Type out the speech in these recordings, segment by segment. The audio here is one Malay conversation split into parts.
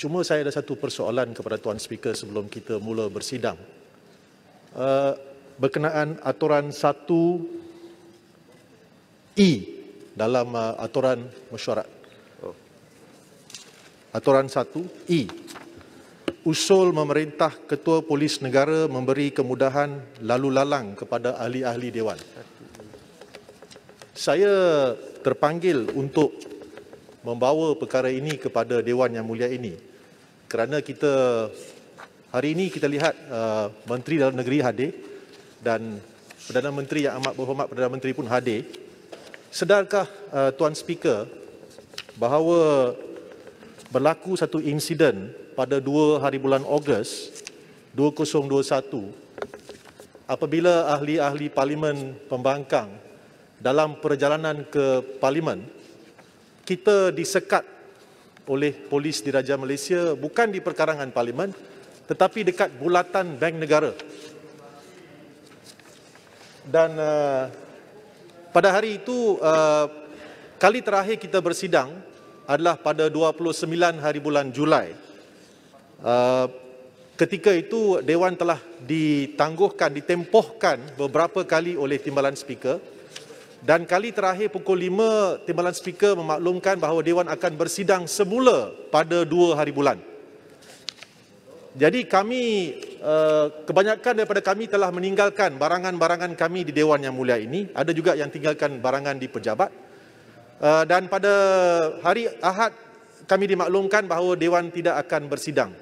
Cuma saya ada satu persoalan kepada Tuan Speaker sebelum kita mula bersidang. Berkenaan aturan 1E dalam aturan mesyuarat. Aturan 1E. Usul memerintah Ketua Polis Negara memberi kemudahan lalu lalang kepada ahli-ahli Dewan. Saya terpanggil untuk membawa perkara ini kepada Dewan Yang Mulia ini kerana hari ini kita lihat Menteri Dalam Negeri hadir dan Perdana Menteri Yang Amat Berhormat Perdana Menteri pun hadir. Sedarkah Tuan Speaker bahawa berlaku satu insiden pada 2 hari bulan Ogos 2021 apabila ahli-ahli Parlimen Pembangkang dalam perjalanan ke Parlimen kita disekat oleh polis Diraja Malaysia bukan di perkarangan Parlimen tetapi dekat bulatan Bank Negara. Dan pada hari itu kali terakhir kita bersidang adalah pada 29 hari bulan Julai. Ketika itu Dewan telah ditempohkan beberapa kali oleh Timbalan Speaker. Dan kali terakhir pukul 5, Timbalan Speaker memaklumkan bahawa Dewan akan bersidang semula pada 2 hari bulan. Jadi kebanyakan daripada kami telah meninggalkan barangan-barangan kami di Dewan Yang Mulia ini. Ada juga yang tinggalkan barangan di pejabat. Dan pada hari Ahad kami dimaklumkan bahawa Dewan tidak akan bersidang.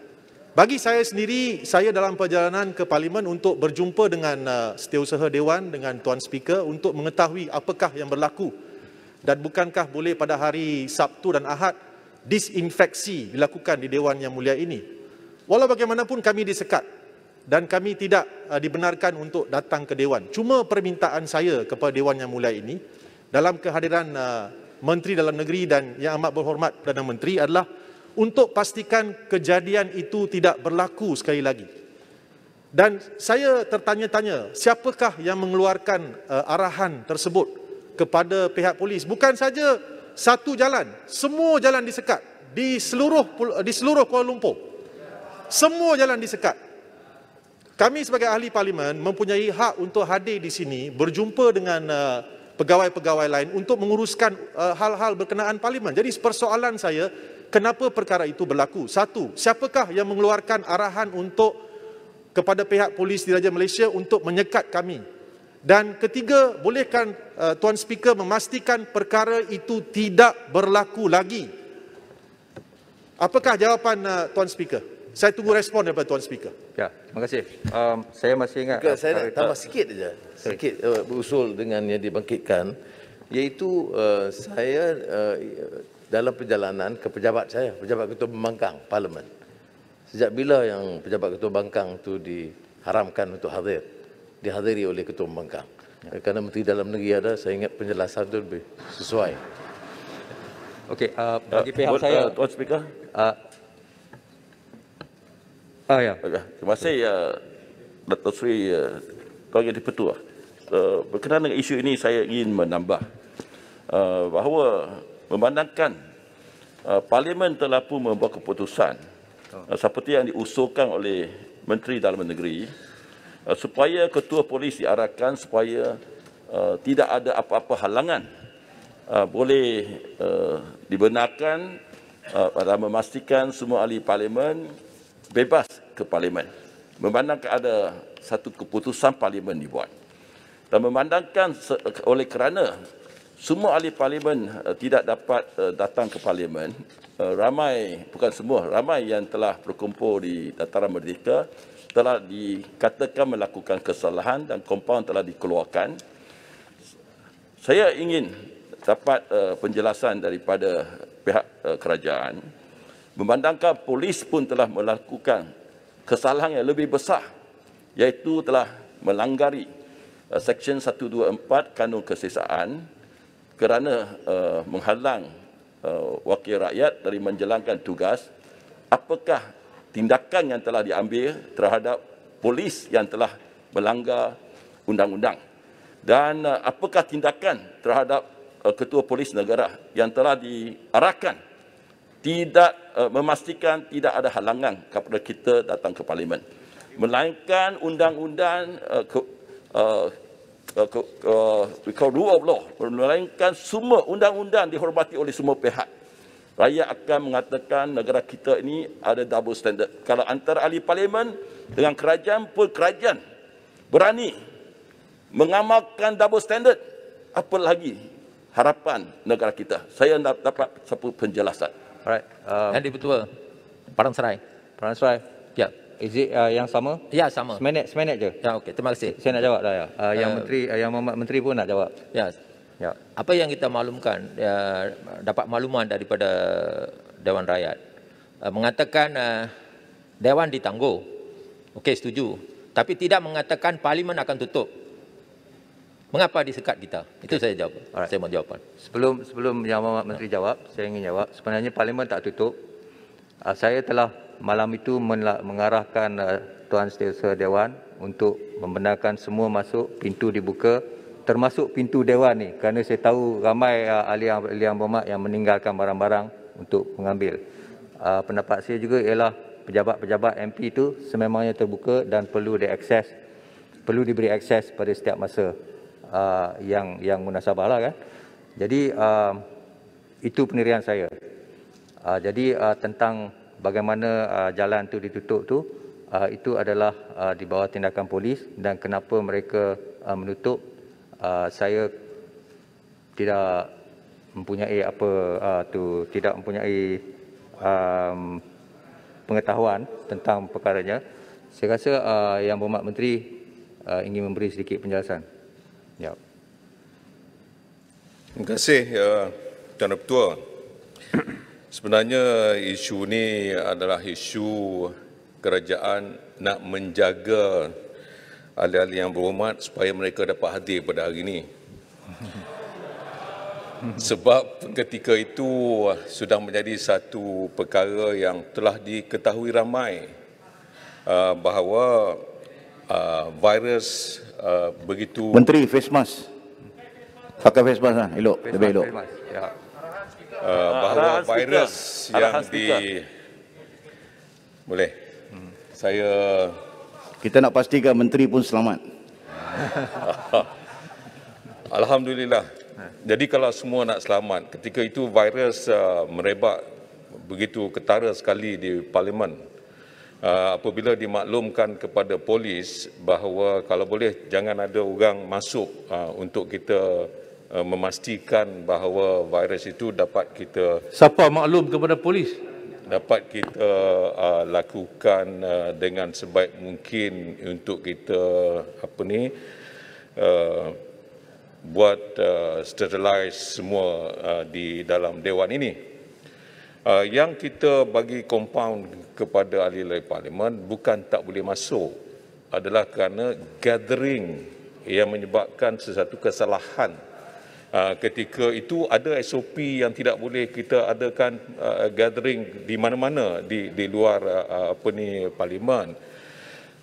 Bagi saya sendiri, saya dalam perjalanan ke Parlimen untuk berjumpa dengan Setiausaha Dewan, dengan Tuan Speaker untuk mengetahui apakah yang berlaku dan bukankah boleh pada hari Sabtu dan Ahad disinfeksi dilakukan di Dewan Yang Mulia ini. Walau bagaimanapun kami disekat dan kami tidak dibenarkan untuk datang ke Dewan. Cuma permintaan saya kepada Dewan Yang Mulia ini dalam kehadiran Menteri Dalam Negeri dan Yang Amat Berhormat Perdana Menteri adalah untuk pastikan kejadian itu tidak berlaku sekali lagi. Dan saya tertanya-tanya, siapakah yang mengeluarkan arahan tersebut kepada pihak polis? Bukan saja satu jalan, semua jalan disekat di seluruh Kuala Lumpur. Semua jalan disekat. Kami sebagai ahli Parlimen mempunyai hak untuk hadir di sini, berjumpa dengan pegawai-pegawai lain untuk menguruskan hal-hal berkenaan Parlimen. Jadi persoalan saya, kenapa perkara itu berlaku? Satu, siapakah yang mengeluarkan arahan kepada pihak polis Diraja Malaysia untuk menyekat kami? Dan ketiga, bolehkan Tuan Speaker memastikan perkara itu tidak berlaku lagi? Apakah jawapan Tuan Speaker? Saya tunggu respon daripada Tuan Speaker. Ya, terima kasih. Saya masih ingat. Saya nak tambah sikit saja. Sikit berusul dengan yang dibangkitkan, iaitu saya dalam perjalanan ke pejabat Ketua Pembangkang Parlimen. Sejak bila yang pejabat Ketua Pembangkang itu diharamkan untuk dihadiri oleh Ketua Pembangkang? Kerana Menteri Dalam Negeri ada, saya ingat penjelasan itu lebih sesuai. Okey, bagi pihak saya, Tuan Speaker. Ya. Terima kasih Dato' Sri Tuan Yang di-Pertua. Berkenaan dengan isu ini saya ingin menambah bahawa memandangkan Parlimen telah pun membuat keputusan seperti yang diusulkan oleh Menteri Dalam Negeri supaya Ketua Polis diarahkan supaya tidak ada apa-apa halangan boleh dibenarkan dan memastikan semua ahli Parlimen bebas ke Parlimen. Memandangkan ada satu keputusan Parlimen dibuat. Dan memandangkan oleh kerana semua ahli Parlimen tidak dapat datang ke Parlimen, ramai yang telah berkumpul di Dataran Merdeka telah dikatakan melakukan kesalahan dan kompaun telah dikeluarkan. Saya ingin dapat penjelasan daripada pihak kerajaan. Memandangkan polis pun telah melakukan kesalahan yang lebih besar, iaitu telah melanggari Seksyen 124 Kanun Kesesaan kerana menghalang wakil rakyat dari menjalankan tugas. Apakah tindakan yang telah diambil terhadap polis yang telah melanggar undang-undang? Dan apakah tindakan terhadap Ketua Polis Negara yang telah diarahkan memastikan tidak ada halangan kepada kita datang ke parlimen, melainkan undang-undang rule of law, melainkan semua undang-undang dihormati oleh semua pihak. Rakyat akan mengatakan negara kita ini ada double standard. Kalau antara ahli parlimen dengan kerajaan pun kerajaan berani mengamalkan double standard, apa lagi harapan negara kita? Saya nak dapat satu penjelasan. Alright. Yang di-Ketua Padang Serai. Padang Serai. Ya. Is it yang sama? Ya, sama. Seminit je. Ya, okey. Terima kasih. Saya nak jawab dah ya. Yang menteri, yang Muhammad Menteri pun nak jawab. Ya. Ya. Apa yang kita maklumkan, dapat makluman daripada Dewan Rakyat, mengatakan Dewan ditangguh. Okey, setuju. Tapi tidak mengatakan Parlimen akan tutup. Mengapa disekat kita? Itu saya jawab. Alright. Saya mau jawapan. Sebelum Yang Muhammad Menteri jawab, saya ingin jawab. Sebenarnya Parlimen tak tutup. Saya telah malam itu mengarahkan Tuan Setiausaha Dewan untuk membenarkan semua masuk, pintu dibuka, termasuk pintu Dewan ni, kerana saya tahu ramai ahli yang berhormat yang meninggalkan barang-barang untuk mengambil. Pendapat saya juga ialah pejabat-pejabat MP itu sememangnya terbuka dan perlu diberi akses pada setiap masa yang munasabah lah kan. Jadi itu pendirian saya. Jadi tentang bagaimana jalan tu ditutup tu, itu adalah di bawah tindakan polis, dan kenapa mereka menutup, saya tidak mempunyai tidak mempunyai pengetahuan tentang perkaranya. Saya rasa Yang Berhormat Menteri ingin memberi sedikit penjelasan. Ya. Terima kasih Tuan Ketua. Sebenarnya isu ini adalah isu kerajaan nak menjaga ahli-ahli yang berhormat supaya mereka dapat hadir pada hari ini. Sebab ketika itu sudah menjadi satu perkara yang telah diketahui ramai bahawa virus begitu... Menteri, face mask. Pakai face mask lah, elok, lebih elok. Ya. Bahawa virus yang Boleh. Saya... Kita nak pastikan menteri pun selamat. Alhamdulillah. Jadi kalau semua nak selamat, ketika itu virus merebak begitu ketara sekali di Parlimen. Apabila dimaklumkan kepada polis bahawa kalau boleh jangan ada orang masuk untuk kita memastikan bahawa virus itu dapat kita... Siapa maklum kepada polis? Dapat kita lakukan dengan sebaik mungkin untuk kita buat sterilize semua di dalam Dewan ini. Yang kita bagi compound kepada ahli-ahli Parlimen bukan tak boleh masuk, adalah kerana gathering yang menyebabkan sesuatu kesalahan. Ketika itu ada SOP yang tidak boleh kita adakan gathering di mana-mana di luar Parlimen.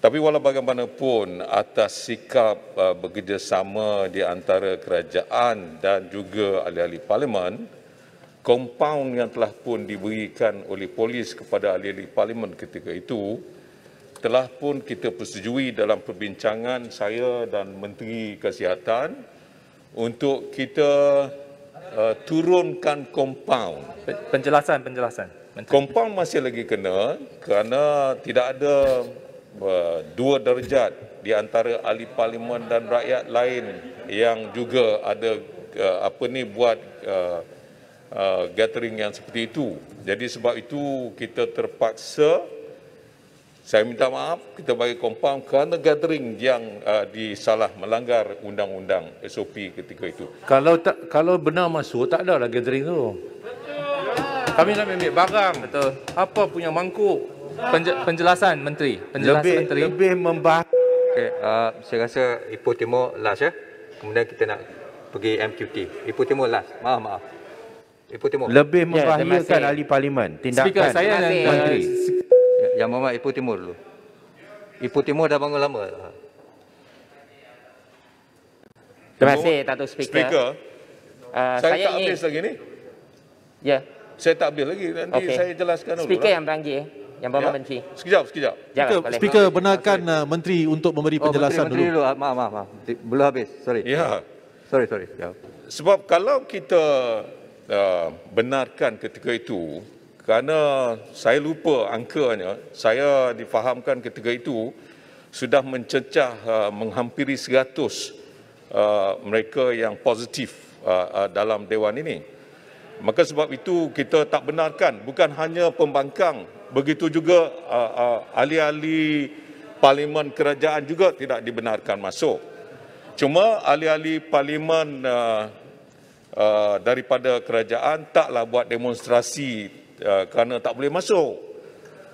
Tapi walau bagaimanapun, atas sikap bekerjasama di antara kerajaan dan juga ahli-ahli Parlimen, kompaun yang telah pun diberikan oleh polis kepada ahli-ahli Parlimen ketika itu telah pun kita persetujui dalam perbincangan saya dan Menteri Kesihatan untuk kita turunkan kompaun. Penjelasan. Kompaun masih lagi kena kerana tidak ada dua darjat di antara ahli Parlimen dan rakyat lain yang juga ada buat gathering yang seperti itu. Jadi sebab itu kita terpaksa, saya minta maaf, kita bagi kompaun kerana gathering yang disalah melanggar undang-undang SOP ketika itu. Kalau benar masuk, tak ada lah gathering tu. Kami nak ambil barang. Betul. Apa punya mangkuk? Penjelasan Menteri. Lebih membahas. Okay, saya rasa Ipoh Timur last ya. Kemudian kita nak pergi MQT. Ipoh Timur last. Maaf. Ipoh Timur. Lebih Ya, terima membahayakan kasih. ahli Parlimen. Tindakan Speaker, saya dan Menteri. Yang Muhammad Ipoh Timur dulu. Ipoh Timur dah bangun lama. Terima kasih Datuk Speaker. Speaker, saya tak ingin habis lagi ni. ya. Saya tak habis lagi. Nanti Okey. saya jelaskan dulu. Speaker yang panggil, yang berhormat Menteri. Sekejap. Speaker benarkan Menteri untuk memberi penjelasan Menteri dulu. dulu. Maaf. Belum habis. Sorry. Ya. Sorry. Ya. Sebab kalau kita benarkan ketika itu, kerana saya lupa angkanya, saya difahamkan ketika itu sudah mencecah menghampiri 100 mereka yang positif dalam Dewan ini. Maka sebab itu kita tak benarkan, bukan hanya pembangkang, begitu juga ahli-ahli Parlimen Kerajaan juga tidak dibenarkan masuk. Cuma ahli-ahli Parlimen daripada kerajaan taklah buat demonstrasi kerana tak boleh masuk.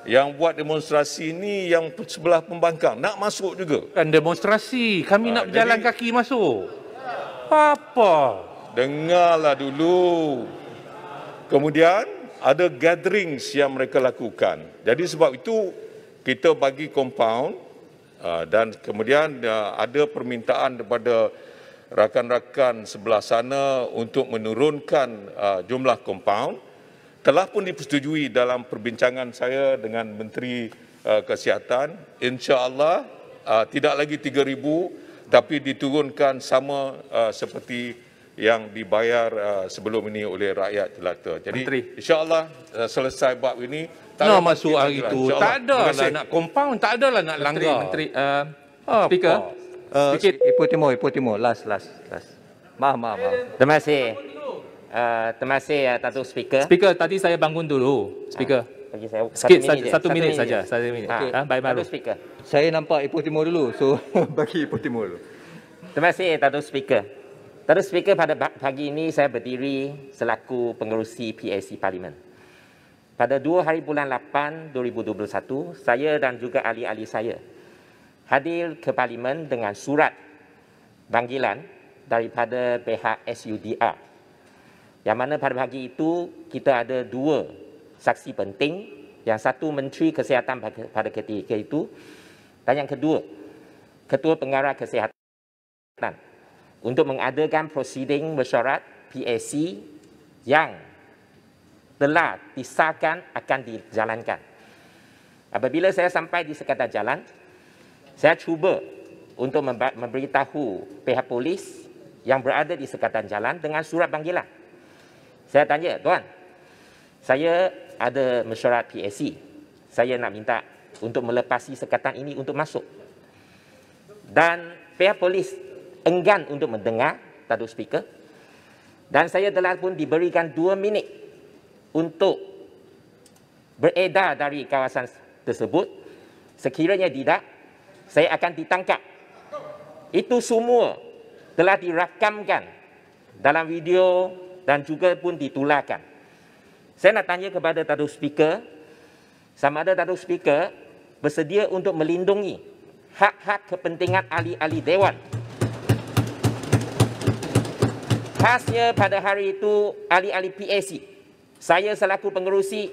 Yang buat demonstrasi ini yang sebelah pembangkang nak masuk juga. Kan demonstrasi, kami nak berjalan kaki masuk. Apa? Dengarlah dulu. Kemudian ada gatherings yang mereka lakukan. Jadi sebab itu kita bagi compound dan kemudian ada permintaan daripada rakan-rakan sebelah sana untuk menurunkan jumlah compound. Telah pun dipersetujui dalam perbincangan saya dengan Menteri Kesihatan. InsyaAllah tidak lagi 3,000 tapi diturunkan sama seperti yang dibayar sebelum ini oleh rakyat jelata. Jadi insyaAllah selesai bab ini. Nak masuk hari itu. Tak ada lah nak compound, tak ada lah nak langgar. Menteri, Speaker. Sikit. Ipoh Timur. Last. Maaf. Terima kasih. Terima kasih Datuk Speaker. Speaker, tadi saya bangun dulu. Speaker. Bagi saya Sikit, satu minit saja. Baik, malu. Datuk Speaker. Saya nampak Ipoh Timur dulu. So, bagi Ipoh Timur dulu. Terima kasih Datuk Speaker. Datuk Speaker, pada pagi ini saya berdiri selaku pengerusi PAC Parlimen. Pada 2 hari bulan 8 2021, saya dan juga ahli-ahli saya hadir ke Parlimen dengan surat panggilan daripada pihak SUDR. Yang mana pada pagi itu kita ada 2 saksi penting. Yang satu Menteri Kesihatan pada ketika itu dan yang kedua Ketua Pengarah Kesihatan untuk mengadakan prosiding mesyuarat PAC yang telah disahkan akan dijalankan. Apabila saya sampai di sekatan jalan, saya cuba untuk memberitahu pihak polis yang berada di sekatan jalan dengan surat panggilan. Saya tanya, tuan, saya ada mesyuarat PAC. Saya nak minta untuk melepasi sekatan ini untuk masuk. Dan pihak polis enggan untuk mendengar, Datuk Speaker. Dan saya telah pun diberikan 2 minit untuk beredar dari kawasan tersebut. Sekiranya tidak, saya akan ditangkap. Itu semua telah dirakamkan dalam video dan juga pun ditularkan. Saya nak tanya kepada Datuk Speaker, sama ada Datuk Speaker bersedia untuk melindungi hak-hak kepentingan ahli-ahli Dewan. Khasnya pada hari itu ahli-ahli PAC. Saya selaku pengerusi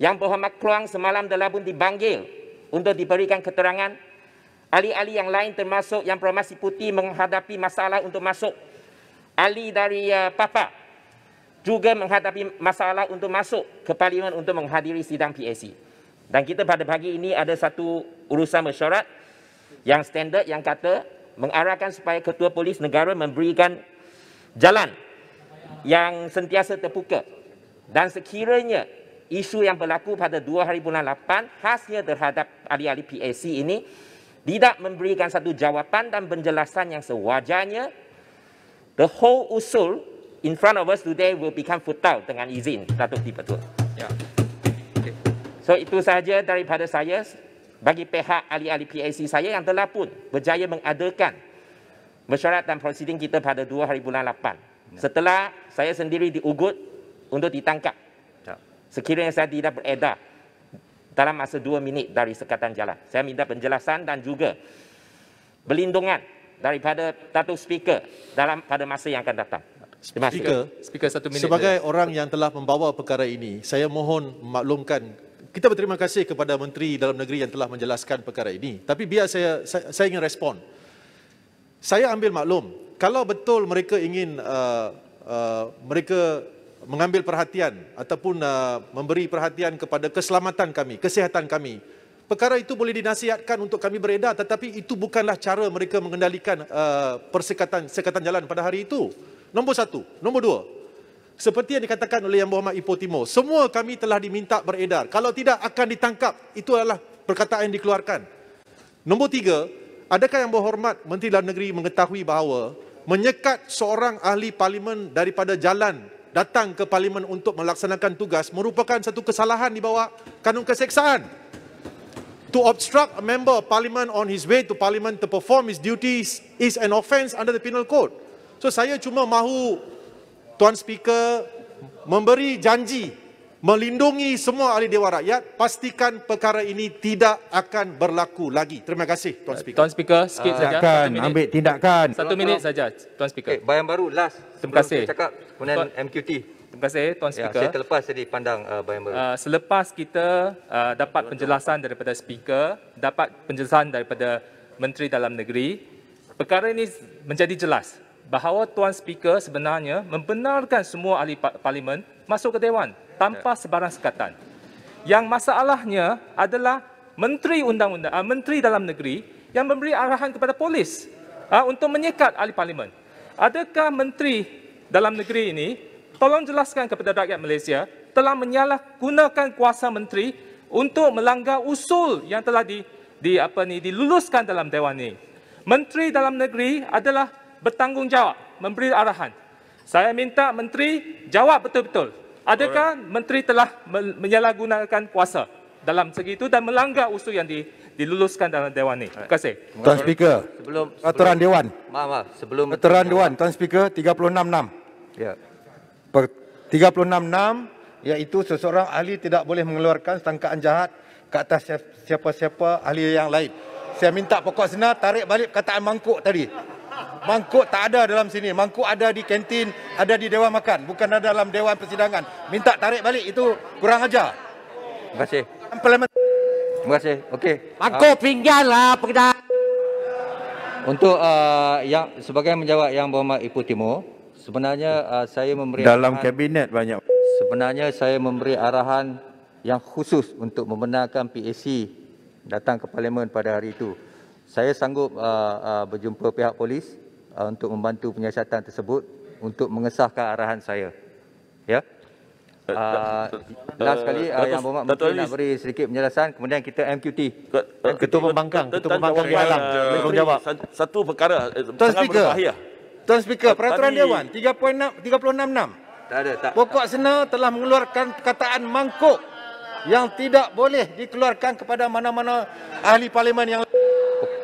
yang berhormat Keluang semalam telah pun dipanggil untuk diberikan keterangan. Ahli-ahli yang lain termasuk yang Promasi Putih menghadapi masalah untuk masuk. Ahli dari PAPA juga menghadapi masalah untuk masuk ke Parlimen untuk menghadiri sidang PAC. Dan kita pada pagi ini ada satu urusan mesyuarat yang standard yang kata mengarahkan supaya Ketua Polis Negara memberikan jalan yang sentiasa terbuka. Dan sekiranya isu yang berlaku pada 2 hari bulan 8 khasnya terhadap ahli-ahli PAC ini tidak memberikan satu jawapan dan penjelasan yang sewajarnya, the whole usul in front of us today will become futile dengan izin Datuk Dipertua. Ya. So itu sahaja daripada saya bagi pihak ahli-ahli PAC saya yang telah pun berjaya mengadakan mesyuarat dan prosiding kita pada 2 hari bulan 8. Setelah saya sendiri diugut untuk ditangkap. Sekiranya saya tidak beredar dalam masa 2 minit dari sekatan jalan. Saya minta penjelasan dan juga perlindungan daripada Datuk Speaker pada masa yang akan datang. Terima kasih. Speaker 1 minit. Sebagai orang yang telah membawa perkara ini, saya mohon maklumkan, kita berterima kasih kepada Menteri Dalam Negeri yang telah menjelaskan perkara ini. Tapi biar saya ingin respon. Saya ambil maklum, kalau betul mereka ingin mereka mengambil perhatian ataupun memberi perhatian kepada keselamatan kami, kesihatan kami. Perkara itu boleh dinasihatkan untuk kami beredar, tetapi itu bukanlah cara mereka mengendalikan sekatan jalan pada hari itu. Nombor satu. Nombor dua, seperti yang dikatakan oleh Yang Berhormat Ipoh Timur, semua kami telah diminta beredar. Kalau tidak akan ditangkap. Itu adalah perkataan yang dikeluarkan. Nombor tiga, adakah Yang Berhormat Menteri Dalam Negeri mengetahui bahawa menyekat seorang ahli parlimen daripada jalan datang ke parlimen untuk melaksanakan tugas merupakan satu kesalahan di bawah kanun keseksaan. To obstruct a member of parliament on his way to parliament to perform his duties is an offence under the penal code. So saya cuma mahu Tuan Speaker memberi janji melindungi semua ahli Dewan Rakyat, pastikan perkara ini tidak akan berlaku lagi. Terima kasih Tuan Speaker. Tuan Speaker, sikit saja. Ambil tindakan. 1 minit saja, Tuan Speaker. Bayan baru last. Terima kasih. Cakap kemudian MQT. Terima kasih Tuan Speaker. Saya terlepas tadi pandang bayan baru. Selepas kita dapat penjelasan daripada Speaker, dapat penjelasan daripada Menteri Dalam Negeri, perkara ini menjadi jelas bahawa Tuan Speaker sebenarnya membenarkan semua ahli parlimen masuk ke Dewan tanpa sebarang sekatan. Yang masalahnya adalah Menteri Menteri Dalam Negeri yang memberi arahan kepada polis untuk menyekat ahli parlimen. Adakah Menteri Dalam Negeri ini, tolong jelaskan kepada rakyat Malaysia, telah menyalahgunakan kuasa menteri untuk melanggar usul yang telah diluluskan dalam Dewan ini. Menteri Dalam Negeri adalah bertanggungjawab memberi arahan. Saya minta menteri jawab betul-betul. Adakah menteri telah menyalahgunakan kuasa dalam segi itu dan melanggar usul yang diluluskan dalam Dewan ini? Terima kasih. Tuan Speaker, peraturan Dewan. Maaf, sebelum Peraturan Dewan, Tuan Speaker, 36.6. Ya. 36.6, iaitu seseorang ahli tidak boleh mengeluarkan sangkaan jahat ke atas siapa-siapa ahli yang lain. Saya minta pokok senar tarik balik perkataan mangkuk tadi. Mangkuk tak ada dalam sini. Mangkuk ada di kantin, ada di Dewan Makan, bukan ada dalam Dewan Persidangan. Minta tarik balik, itu kurang ajar. Terima kasih. Terima kasih. Okey. Mangkuk pingganlah pekerjaan. Untuk yang sebagai menjawab Yang Berhormat Ipoh Timur, sebenarnya saya memberi Dalam arahan, kabinet banyak. sebenarnya saya memberi arahan yang khusus untuk membenarkan PAC datang ke parlimen pada hari itu. Saya sanggup berjumpa pihak polis untuk membantu penyiasatan tersebut untuk mengesahkan arahan saya. Ya. Last sekali Yang Berhormat Menteri nak beri sedikit penjelasan, kemudian kita MQT. Ketua Pembangkang Malang menjawab. Satu perkara Tuan sangat Speaker. berbahaya. Tuan Speaker, peraturan Dewan 36.6. Tak ada, tak. Pokok senar telah mengeluarkan perkataan mangkuk yang tidak boleh dikeluarkan kepada mana-mana ahli parlimen yang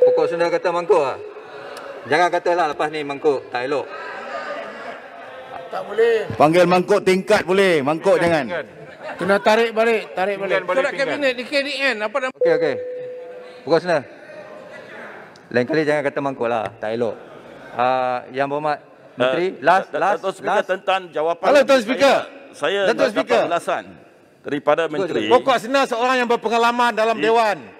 Pokok sudah kata mangkuk ah. Jangan katalah lepas ni mangkuk, tak elok. panggil mangkuk tingkat boleh, mangkuk jangan. Kena tarik balik. Surat kabinet di KDN. Apa nama? Okey. Pokok sana. Lain kali jangan kata mangkuk lah, tak elok. Yang Berhormat Menteri, last. Tentang jawapan. Halo Tuan Speaker. Saya Tuan nak Speaker. dapat ulasan daripada Menteri. Pokok senar seorang yang berpengalaman dalam Dewan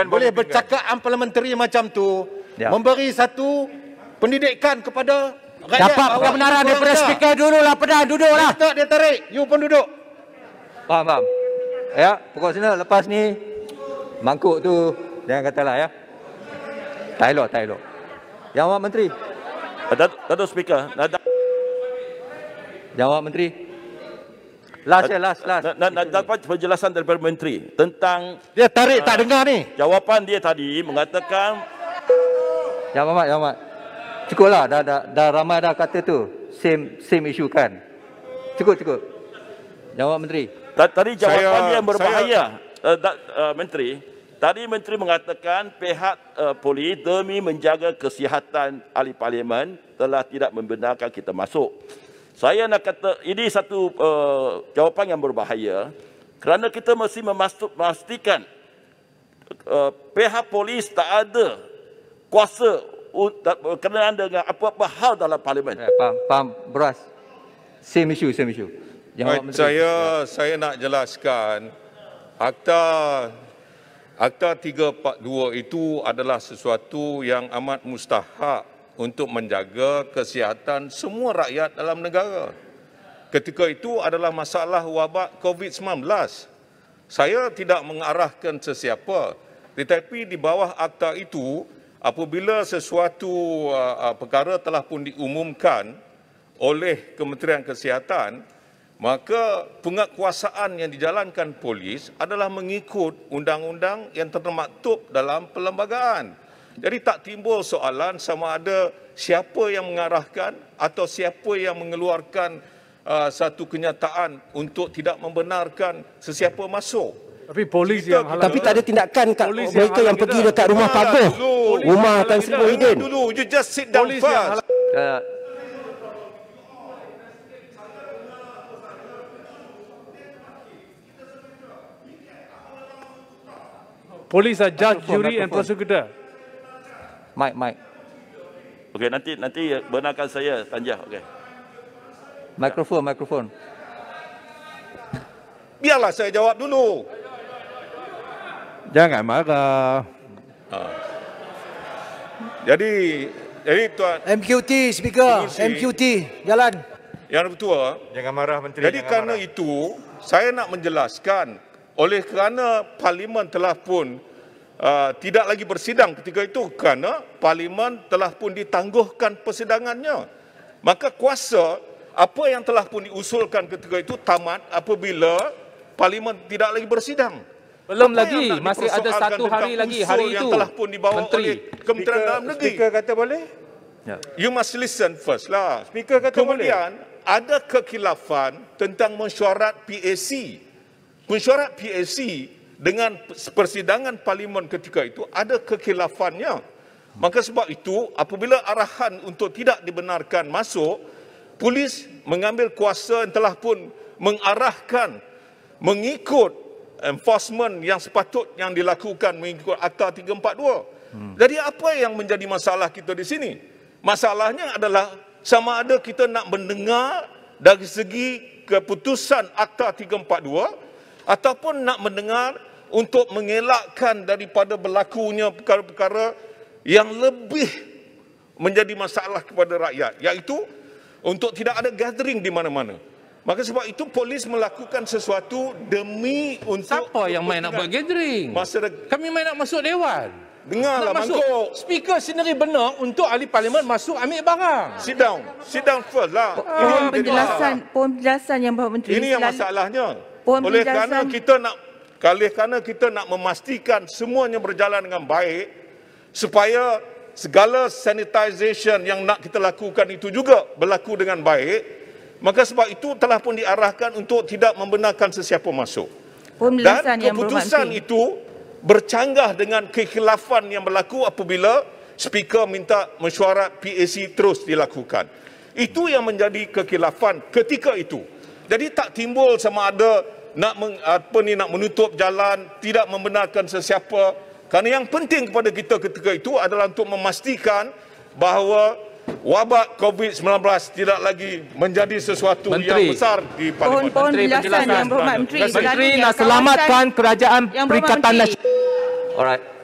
boleh bercakap parlimentari macam tu, Ya. memberi satu pendidikan kepada rakyat. Dapat bahawa kebenaran itu daripada kurang speaker dulu lah, pedang duduklah. tak dia tarik, you pun duduk. Faham. Ya, pokok sana lepas ni mangkuk tu jangan katalah ya. Tak elok. Yang Berhormat Menteri. Datuk Speaker, Yang Berhormat Menteri. Last. nak dapat penjelasan daripada Menteri tentang Dia tarik tak dengar ni. jawapan dia tadi mengatakan Yang Berhormat. Cukuplah, dah ramai dah kata tu. Same issue kan. Cukup. Yang Berhormat Menteri. tadi jawapan dia yang berbahaya. Menteri, tadi Menteri mengatakan pihak polis demi menjaga kesihatan ahli parlimen telah tidak membenarkan kita masuk. Saya nak kata ini satu jawapan yang berbahaya kerana kita mesti memastikan pihak polis tak ada kuasa berkenaan dengan apa-apa hal dalam parlimen. Faham, beras. Same issue. Yang Berhormat Menteri. Saya nak jelaskan Akta 342 itu adalah sesuatu yang amat mustahak untuk menjaga kesihatan semua rakyat dalam negara. ketika itu adalah masalah wabak COVID-19. Saya tidak mengarahkan sesiapa, tetapi di bawah akta itu, apabila sesuatu perkara telah pun diumumkan oleh Kementerian Kesihatan, maka penguatkuasaan yang dijalankan polis adalah mengikut undang-undang yang termaktub dalam perlembagaan. Jadi tak timbul soalan sama ada siapa yang mengarahkan atau siapa yang mengeluarkan satu kenyataan untuk tidak membenarkan sesiapa masuk. Tapi polis yang halang. Tapi tak ada tindakan kat mereka yang pergi dekat rumah Pagoh. Rumah Tan Sri Muhyiddin. Dulu, you just sit down first. Polis are judge, jury and prosecutor. Mike. Okey, nanti benarkan saya Tanjah. Okey. Mikrofon. Biarlah saya jawab dulu. Jangan marah. Jadi Tuan MQT, Speaker. Pengerusi. MQT, jalan. Yang Bertuah, Jangan marah Menteri. jadi kerana itu saya nak menjelaskan, oleh kerana Parlimen telah pun tidak lagi bersidang ketika itu kerana Parlimen telah pun ditangguhkan persidangannya. Maka kuasa apa yang telah pun diusulkan ketika itu tamat apabila Parlimen tidak lagi bersidang. Belum Apa lagi, yang nak masih ada dipersoalkan satu hari tentang lagi, usul hari yang itu, telah pun dibawa Menteri. oleh Kementerian Dalam Negeri. Speaker kata boleh? You must listen first lah. Speaker kata Kemudian ada kekhilafan tentang mesyuarat PAC. Mesyuarat PAC dengan persidangan Parlimen ketika itu ada kekhilafannya. Maka sebab itu apabila arahan untuk tidak dibenarkan masuk, polis mengambil kuasa yang telah pun mengarahkan mengikut enforcement yang sepatut yang dilakukan mengikut Akta 342. Jadi apa yang menjadi masalah kita di sini? Masalahnya adalah sama ada kita nak mendengar dari segi keputusan Akta 342 ataupun nak mendengar untuk mengelakkan daripada berlakunya perkara-perkara yang lebih menjadi masalah kepada rakyat, iaitu untuk tidak ada gathering di mana-mana. Maka sebab itu polis melakukan sesuatu demi untuk Siapa yang main nak buat gathering? Kami main nak masuk dewan. Dengarlah Nak masuk. mangkuk. Speaker sendiri benar untuk ahli parlimen masuk ambil barang. Sit down first lah. Pohon penjelasan yang Bapak Menteri. Ini yang masalahnya. Pohon Oleh penjelasan- kerana kita nak memastikan semuanya berjalan dengan baik, supaya segala sanitization yang nak kita lakukan itu juga berlaku dengan baik, maka sebab itu telah pun diarahkan untuk tidak membenarkan sesiapa masuk. Dan keputusan itu bercanggah dengan kekhilafan yang berlaku apabila Speaker minta mesyuarat PAC terus dilakukan. Itu yang menjadi kekhilafan ketika itu. Jadi tak timbul sama ada nak menutup jalan, tidak membenarkan sesiapa. Kerana yang penting kepada kita ketika itu adalah untuk memastikan bahawa wabak COVID-19 tidak lagi menjadi sesuatu yang besar di Parlimen. Pohon penjelasan yang berhormat Menteri. Menteri nak selamatkan kerajaan Perikatan Nasional. Alright.